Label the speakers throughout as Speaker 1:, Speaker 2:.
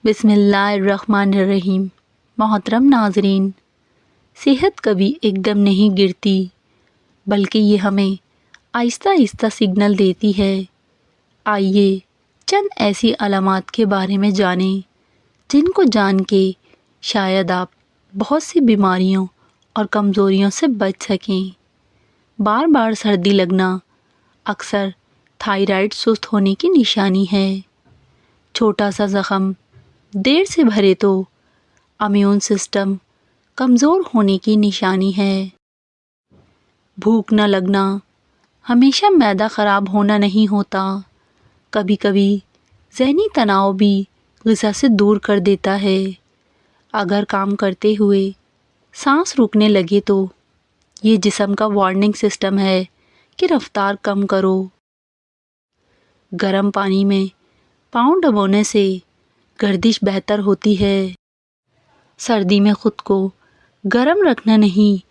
Speaker 1: بسم اللہ الرحمن الرحیم۔ محترم ناظرین، صحت کبھی ایک دم نہیں گرتی، بلکہ یہ ہمیں آہستہ آہستہ سگنل دیتی ہے۔ آئیے چند ایسی علامات کے بارے میں جانیں جن کو جان کے شاید آپ بہت سی بیماریوں اور کمزوریوں سے بچ سکیں۔ بار بار سردی لگنا اکثر تھائرائیڈ سست ہونے کی نشانی ہے۔ چھوٹا سا زخم دیر سے بھرے تو امیون سسٹم کمزور ہونے کی نشانی ہے۔ بھوک نہ لگنا ہمیشہ معدہ خراب ہونا نہیں ہوتا، کبھی کبھی ذہنی تناؤ بھی غذا سے دور کر دیتا ہے۔ اگر کام کرتے ہوئے سانس رکنے لگے تو یہ جسم کا وارننگ سسٹم ہے کہ رفتار کم کرو۔ گرم پانی میں پاؤں ڈبونے سے گردش بہتر ہوتی ہے۔ سردی میں خود کو گرم رکھنا نہیں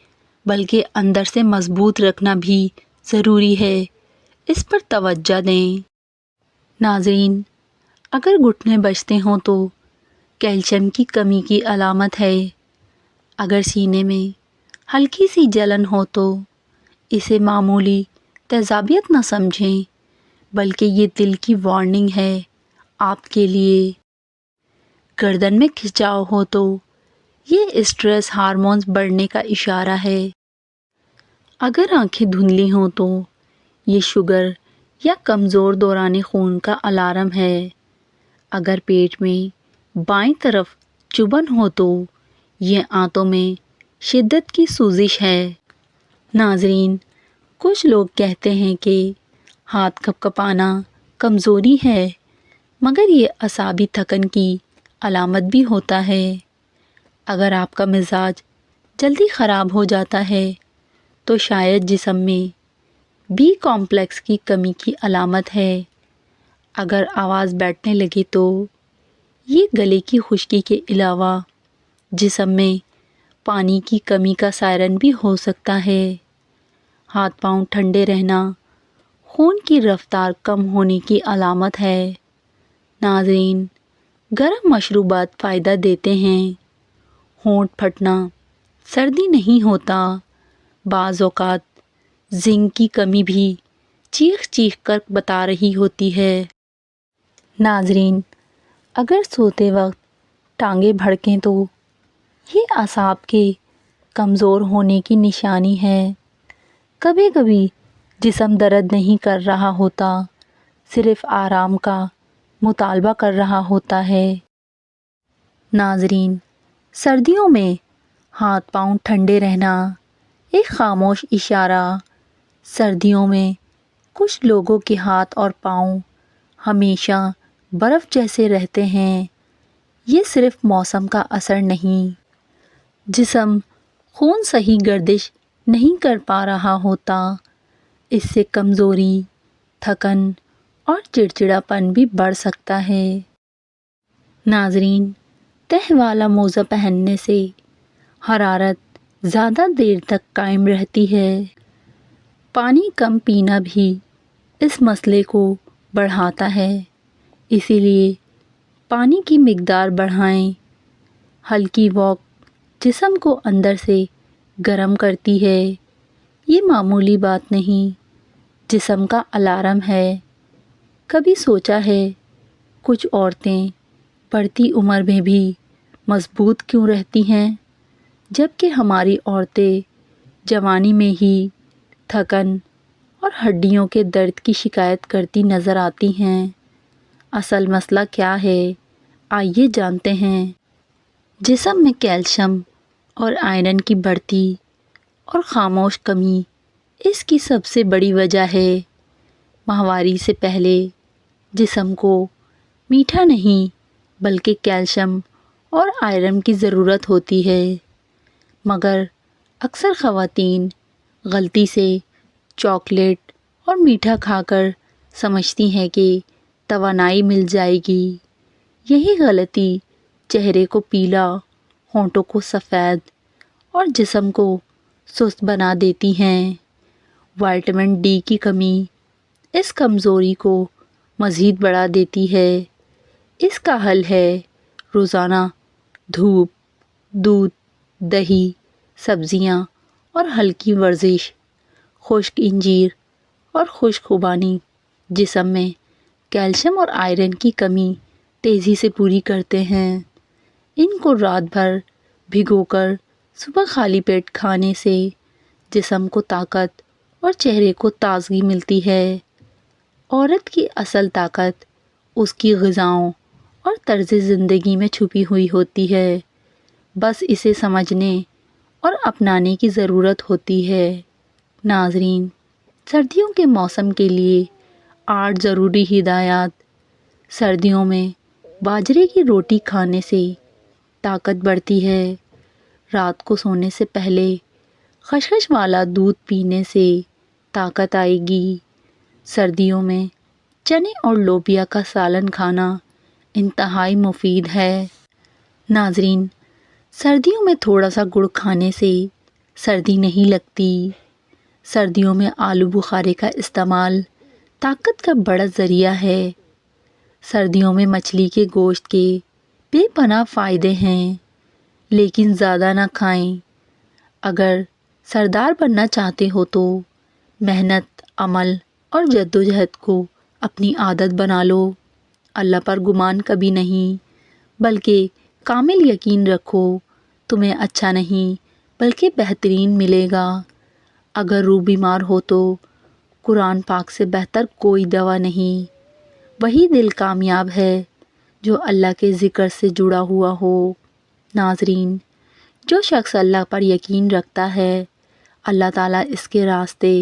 Speaker 1: بلکہ اندر سے مضبوط رکھنا بھی ضروری ہے، اس پر توجہ دیں۔ ناظرین، اگر گھٹنے بجتے ہوں تو کیلشیم کی کمی کی علامت ہے۔ اگر سینے میں ہلکی سی جلن ہو تو اسے معمولی تیزابیت نہ سمجھیں بلکہ یہ دل کی وارننگ ہے آپ کے لیے۔ گردن میں کھچاؤ ہو تو یہ اسٹریس ہارمونز بڑھنے کا اشارہ ہے۔ اگر آنکھیں دھندلی ہوں تو یہ شوگر یا کمزور دوران خون کا الارم ہے۔ اگر پیٹ میں بائیں طرف چبھن ہو تو یہ آنتوں میں شدت کی سوزش ہے۔ ناظرین، کچھ لوگ کہتے ہیں کہ ہاتھ کپکپانا کمزوری ہے، مگر یہ اعصابی تھکن کی علامت بھی ہوتا ہے۔ اگر آپ کا مزاج جلدی خراب ہو جاتا ہے تو شاید جسم میں بی کمپلیکس کی کمی کی علامت ہے۔ اگر آواز بیٹھنے لگے تو یہ گلے کی خشکی کے علاوہ جسم میں پانی کی کمی کا سائرن بھی ہو سکتا ہے۔ ہاتھ پاؤں ٹھنڈے رہنا خون کی رفتار کم ہونے کی علامت ہے۔ ناظرین، گرم مشروبات فائدہ دیتے ہیں۔ ہونٹ پھٹنا سردی نہیں ہوتا، بعض اوقات زنک کی کمی بھی چیخ چیخ کر بتا رہی ہوتی ہے۔ ناظرین، اگر سوتے وقت ٹانگیں بھڑکیں تو یہ اعصاب کے کمزور ہونے کی نشانی ہے۔ کبھی کبھی جسم درد نہیں کر رہا ہوتا، صرف آرام کا مطالبہ کر رہا ہوتا ہے۔ ناظرین، سردیوں میں ہاتھ پاؤں ٹھنڈے رہنا ایک خاموش اشارہ۔ سردیوں میں کچھ لوگوں کے ہاتھ اور پاؤں ہمیشہ برف جیسے رہتے ہیں۔ یہ صرف موسم کا اثر نہیں، جسم خون صحیح گردش نہیں کر پا رہا ہوتا۔ اس سے کمزوری، تھکن اور چڑچڑاپن بھی بڑھ سکتا ہے۔ ناظرین، تہہ والا موزہ پہننے سے حرارت زیادہ دیر تک قائم رہتی ہے۔ پانی کم پینا بھی اس مسئلے کو بڑھاتا ہے، اسی لیے پانی کی مقدار بڑھائیں۔ ہلکی واک جسم کو اندر سے گرم کرتی ہے۔ یہ معمولی بات نہیں، جسم کا الارم ہے۔ کبھی سوچا ہے کچھ عورتیں بڑھتی عمر میں بھی مضبوط کیوں رہتی ہیں، جبکہ ہماری عورتیں جوانی میں ہی تھکن اور ہڈیوں کے درد کی شکایت کرتی نظر آتی ہیں؟ اصل مسئلہ کیا ہے، آئیے جانتے ہیں۔ جسم میں کیلشیم اور آئرن کی بڑھتی اور خاموش کمی اس کی سب سے بڑی وجہ ہے۔ ماہواری سے پہلے جسم کو میٹھا نہیں بلکہ کیلشیم اور آئرن کی ضرورت ہوتی ہے، مگر اکثر خواتین غلطی سے چاکلیٹ اور میٹھا کھا کر سمجھتی ہیں کہ توانائی مل جائے گی۔ یہی غلطی چہرے کو پیلا، ہونٹوں کو سفید اور جسم کو سست بنا دیتی ہیں۔ وٹامن ڈی کی کمی اس کمزوری کو مزید بڑھا دیتی ہے۔ اس کا حل ہے روزانہ دھوپ، دودھ، دہی، سبزیاں اور ہلکی ورزش، خشک انجیر اور خشک خوبانی جسم میں کیلشیم اور آئرن کی کمی تیزی سے پوری کرتے ہیں۔ ان کو رات بھر بھگو کر صبح خالی پیٹ کھانے سے جسم کو طاقت اور چہرے کو تازگی ملتی ہے۔ عورت کی اصل طاقت اس کی غذاؤں اور طرز زندگی میں چھپی ہوئی ہوتی ہے، بس اسے سمجھنے اور اپنانے کی ضرورت ہوتی ہے۔ ناظرین، سردیوں کے موسم کے لیے 8 ضروری ہدایات۔ سردیوں میں باجرے کی روٹی کھانے سے طاقت بڑھتی ہے۔ رات کو سونے سے پہلے خشخش والا دودھ پینے سے طاقت آئے گی۔ سردیوں میں چنے اور لوبیا کا سالن کھانا انتہائی مفید ہے۔ ناظرین، سردیوں میں تھوڑا سا گڑ کھانے سے سردی نہیں لگتی۔ سردیوں میں آلو بخارے کا استعمال طاقت کا بڑا ذریعہ ہے۔ سردیوں میں مچھلی کے گوشت کے بے پناہ فائدے ہیں، لیکن زیادہ نہ کھائیں۔ اگر سردار بننا چاہتے ہو تو محنت، عمل اور جدوجہد کو اپنی عادت بنا لو۔ اللہ پر گمان کبھی نہیں، بلکہ کامل یقین رکھو، تمہیں اچھا نہیں بلکہ بہترین ملے گا۔ اگر روح بیمار ہو تو قرآن پاک سے بہتر کوئی دوا نہیں۔ وہی دل کامیاب ہے جو اللہ کے ذکر سے جڑا ہوا ہو۔ ناظرین، جو شخص اللہ پر یقین رکھتا ہے، اللہ تعالیٰ اس کے راستے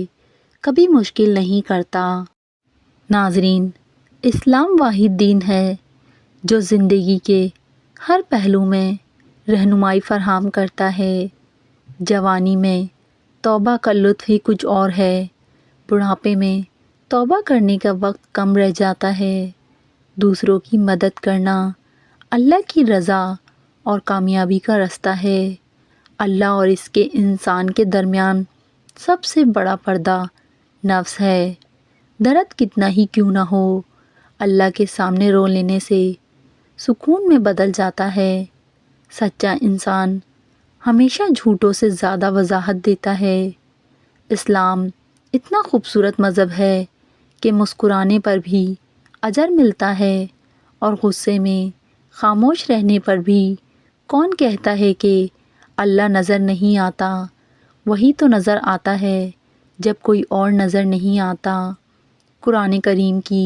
Speaker 1: کبھی مشکل نہیں کرتا۔ ناظرین، اسلام واحد دین ہے جو زندگی کے ہر پہلو میں رہنمائی فراہم کرتا ہے۔ جوانی میں توبہ کا لطف ہی کچھ اور ہے، بڑھاپے میں توبہ کرنے کا وقت کم رہ جاتا ہے۔ دوسروں کی مدد کرنا اللہ کی رضا اور کامیابی کا راستہ ہے۔ اللہ اور اس کے انسان کے درمیان سب سے بڑا پردہ نفس ہے۔ درد کتنا ہی کیوں نہ ہو، اللہ کے سامنے رو لینے سے سکون میں بدل جاتا ہے۔ سچا انسان ہمیشہ جھوٹوں سے زیادہ وضاحت دیتا ہے۔ اسلام اتنا خوبصورت مذہب ہے کہ مسکرانے پر بھی اجر ملتا ہے، اور غصے میں خاموش رہنے پر بھی کون کہتا ہے کہ اللہ نظر نہیں آتا؟ وہی تو نظر آتا ہے جب کوئی اور نظر نہیں آتا۔ قرآن کریم کی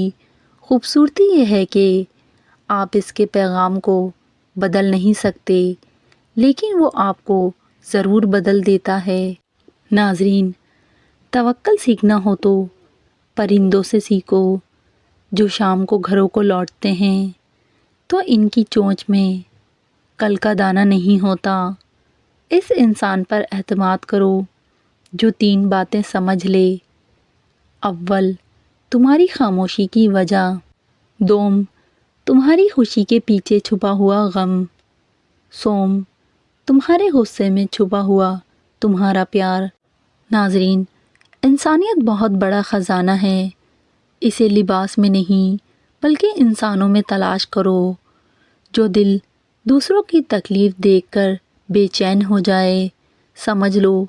Speaker 1: خوبصورتی یہ ہے کہ آپ اس کے پیغام کو بدل نہیں سکتے، لیکن وہ آپ کو ضرور بدل دیتا ہے۔ ناظرین، توکل سیکھنا ہو تو پرندوں سے سیکھو جو شام کو گھروں کو لوٹتے ہیں، تو ان کی چونچ میں کل کا دانہ نہیں ہوتا۔ اس انسان پر اعتماد کرو جو 3 باتیں سمجھ لے: اول، تمہاری خاموشی کی وجہ، دوم، تمہاری خوشی کے پیچھے چھپا ہوا غم، سوم، تمہارے غصے میں چھپا ہوا تمہارا پیار۔ ناظرین، انسانیت بہت بڑا خزانہ ہے، اسے لباس میں نہیں بلکہ انسانوں میں تلاش کرو۔ جو دل دوسروں کی تکلیف دیکھ کر بے چین ہو جائے، سمجھ لو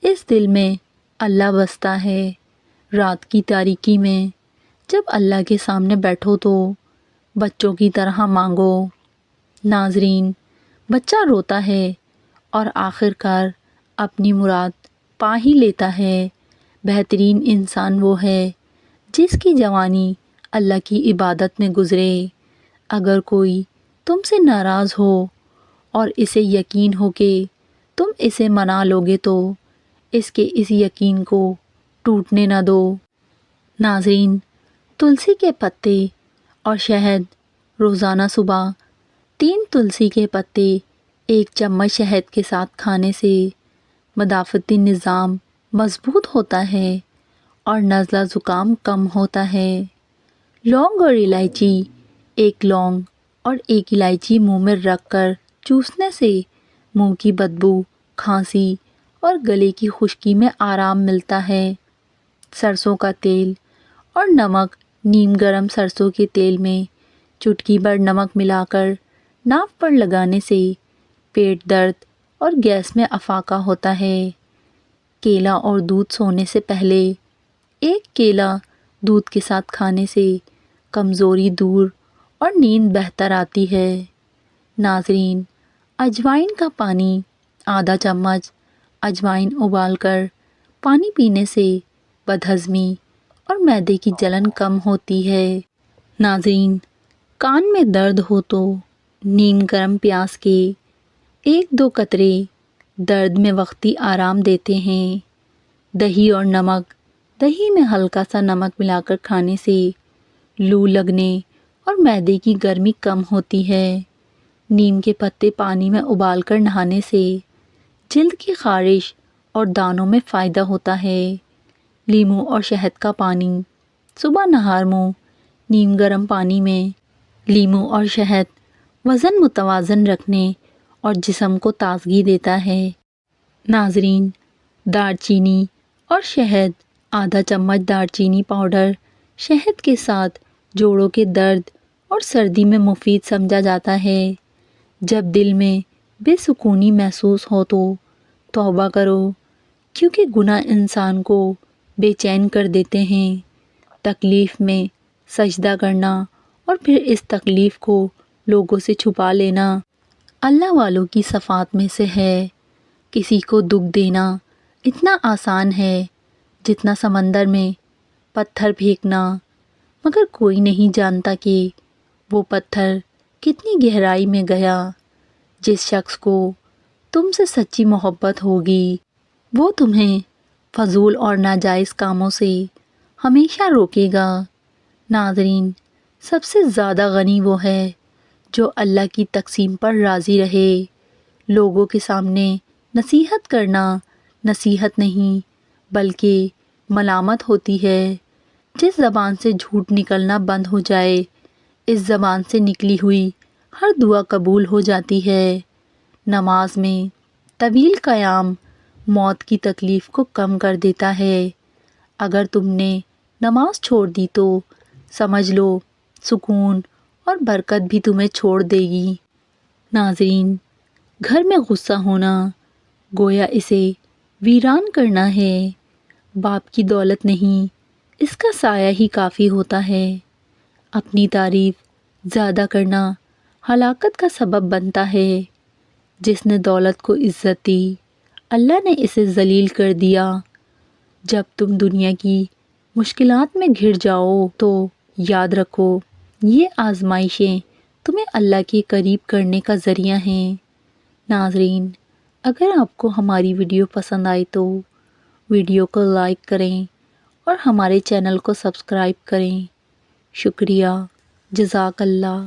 Speaker 1: اس دل میں اللہ بستا ہے۔ رات کی تاریکی میں جب اللہ کے سامنے بیٹھو تو بچوں کی طرح مانگو۔ ناظرین، بچہ روتا ہے اور آخر کار اپنی مراد پا ہی لیتا ہے۔ بہترین انسان وہ ہے جس کی جوانی اللہ کی عبادت میں گزرے۔ اگر کوئی تم سے ناراض ہو اور اسے یقین ہو کہ تم اسے منا لوگے تو اس کے اس یقین کو ٹوٹنے نہ دو۔ ناظرین، تلسی کے پتے اور شہد روزانہ صبح 3 تلسی کے پتے 1 چمچ شہد کے ساتھ کھانے سے مدافعتی نظام مضبوط ہوتا ہے اور نزلہ زکام کم ہوتا ہے۔ لونگ اور الائچی، 1 لونگ اور 1 الائچی منہ میں رکھ کر چوسنے سے منہ کی بدبو، کھانسی اور گلے کی خشکی میں آرام ملتا ہے۔ سرسوں کا تیل اور نمک، نیم گرم سرسوں کے تیل میں چٹکی بھر نمک ملا کر ناف پر لگانے سے پیٹ درد اور گیس میں افاقہ ہوتا ہے۔ کیلا اور دودھ سونے سے پہلے ایک کیلا دودھ کے ساتھ کھانے سے کمزوری دور اور نیند بہتر آتی ہے۔ ناظرین، اجوائن کا پانی آدھا چمچ اجوائن ابال کر پانی پینے سے بدہضمی اور معدے کی جلن کم ہوتی ہے۔ ناظرین، کان میں درد ہو تو نیم گرم پیاز کے 1-2 قطرے درد میں وقتی آرام دیتے ہیں۔ دہی اور نمک، دہی میں ہلکا سا نمک ملا کر کھانے سے لو لگنے اور معدے کی گرمی کم ہوتی ہے۔ نیم کے پتے پانی میں ابال کر نہانے سے جلد کی خارش اور دانوں میں فائدہ ہوتا ہے۔ لیموں اور شہد کا پانی، صبح نہار منہ نیم گرم پانی میں لیموں اور شہد وزن متوازن رکھنے اور جسم کو تازگی دیتا ہے۔ ناظرین، دار چینی اور شہد، آدھا چمچ دار چینی پاؤڈر شہد کے ساتھ جوڑوں کے درد اور سردی میں مفید سمجھا جاتا ہے۔ جب دل میں بے سکونی محسوس ہو تو توبہ کرو، کیونکہ گناہ انسان کو بے چین کر دیتے ہیں۔ تکلیف میں سجدہ کرنا اور پھر اس تکلیف کو لوگوں سے چھپا لینا اللہ والوں کی صفات میں سے ہے۔ کسی کو دکھ دینا اتنا آسان ہے جتنا سمندر میں پتھر پھینکنا، مگر کوئی نہیں جانتا کہ وہ پتھر کتنی گہرائی میں گیا۔ جس شخص کو تم سے سچی محبت ہوگی وہ تمہیں فضول اور ناجائز کاموں سے ہمیشہ روکے گا۔ ناظرین، سب سے زیادہ غنی وہ ہے جو اللہ کی تقسیم پر راضی رہے۔ لوگوں کے سامنے نصیحت کرنا نصیحت نہیں بلکہ ملامت ہوتی ہے۔ جس زبان سے جھوٹ نکلنا بند ہو جائے، اس زبان سے نکلی ہوئی ہر دعا قبول ہو جاتی ہے۔ نماز میں طویل قیام موت کی تکلیف کو کم کر دیتا ہے۔ اگر تم نے نماز چھوڑ دی تو سمجھ لو سکون اور برکت بھی تمہیں چھوڑ دے گی۔ ناظرین، گھر میں غصہ ہونا گویا اسے ویران کرنا ہے۔ باپ کی دولت نہیں، اس کا سایہ ہی کافی ہوتا ہے۔ اپنی تعریف زیادہ کرنا ہلاکت کا سبب بنتا ہے۔ جس نے دولت کو عزت دی، اللہ نے اسے ذلیل کر دیا۔ جب تم دنیا کی مشکلات میں گھر جاؤ تو یاد رکھو یہ آزمائشیں تمہیں اللہ کے قریب کرنے کا ذریعہ ہیں۔ ناظرین، اگر آپ کو ہماری ویڈیو پسند آئی تو ویڈیو کو لائک کریں اور ہمارے چینل کو سبسکرائب کریں۔ شکریہ، جزاک اللہ۔